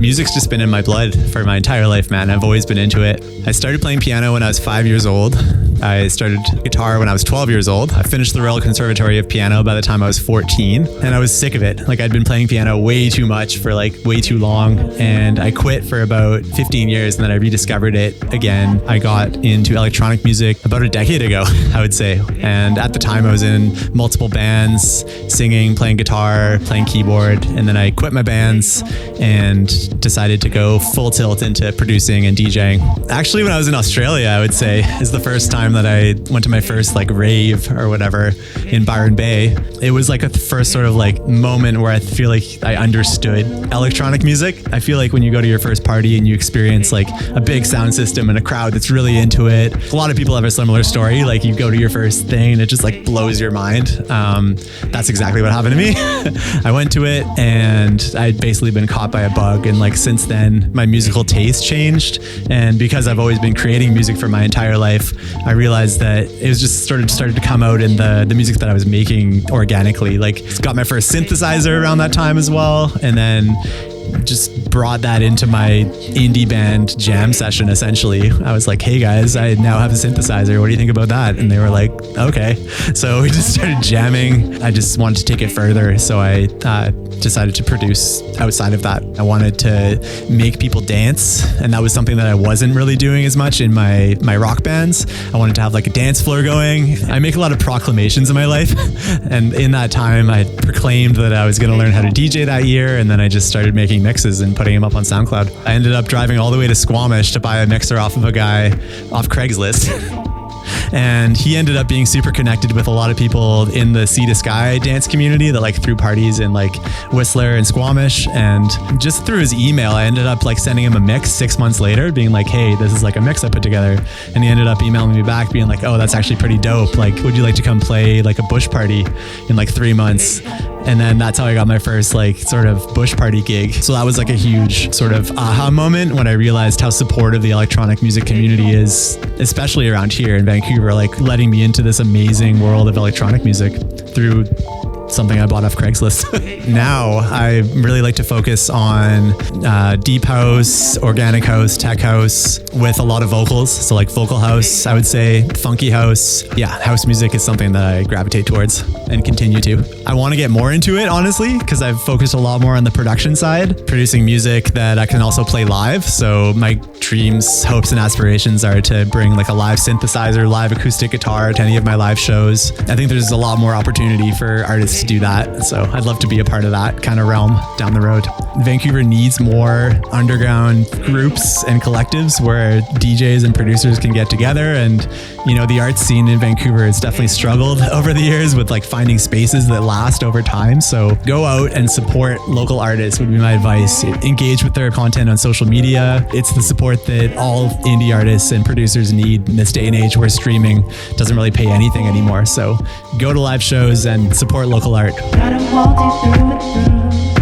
Music's just been in my blood for my entire life, man. I've always been into it. I started playing piano when I was 5 years old. I started guitar when I was 12 years old. I finished the Royal Conservatory of Piano by the time I was 14, and I was sick of it. Like, I'd been playing piano way too much for like way too long, and I quit for about 15 years, and then I rediscovered it again. I got into electronic music about a decade ago, I would say. And at the time I was in multiple bands, singing, playing guitar, playing keyboard, and then I quit my bands and decided to go full tilt into producing and DJing. Actually, when I was in Australia, I would say, is the first time that I went to my first like rave or whatever in Byron Bay. It was like a first sort of like moment where I feel like I understood electronic music. I feel like when you go to your first party and you experience like a big sound system and a crowd that's really into it, a lot of people have a similar story. Like, you go to your first thing and it just like blows your mind. That's exactly what happened to me. I went to it and I'd basically been caught by a bug, and like since then my musical taste changed, and because I've always been creating music for my entire life, I realized that it was just started to come out in the music that I was making organically. Like, got my first synthesizer around that time as well, and then just brought that into my indie band jam session. Essentially, I was like, hey guys, I now have a synthesizer, what do you think about that? And they were like, okay. So we just started jamming. I just wanted to take it further, so I decided to produce outside of that. I wanted to make people dance, and that was something that I wasn't really doing as much in my rock bands. I wanted to have like a dance floor going. I make a lot of proclamations in my life, and in that time I proclaimed that I was going to learn how to DJ that year, and then I just started making mixes and putting them up on SoundCloud. I ended up driving all the way to Squamish to buy a mixer off of a guy off Craigslist. And he ended up being super connected with a lot of people in the Sea to Sky dance community that like threw parties in like Whistler and Squamish. And just through his email, I ended up like sending him a mix 6 months later, being like, hey, this is like a mix I put together. And he ended up emailing me back being like, oh, that's actually pretty dope. Like, would you like to come play like a bush party in like 3 months? And then that's how I got my first like sort of bush party gig. So that was like a huge sort of aha moment when I realized how supportive the electronic music community is, especially around here in Vancouver, like letting me into this amazing world of electronic music through something I bought off Craigslist. Now I really like to focus on deep house, organic house, tech house with a lot of vocals. So like vocal house, I would say, funky house. Yeah, house music is something that I gravitate towards and continue to. I want to get more into it, honestly, because I've focused a lot more on the production side, producing music that I can also play live. So my dreams, hopes, and aspirations are to bring like a live synthesizer, live acoustic guitar to any of my live shows. I think there's a lot more opportunity for artists to do that. So I'd love to be a part of that kind of realm down the road. Vancouver needs more underground groups and collectives where DJs and producers can get together. And, you know, the arts scene in Vancouver has definitely struggled over the years with like finding spaces that last over time. So go out and support local artists would be my advice. Engage with their content on social media. It's the support that all indie artists and producers need in this day and age where streaming doesn't really pay anything anymore. So go to live shows and support local art. Gotta walk you through it through.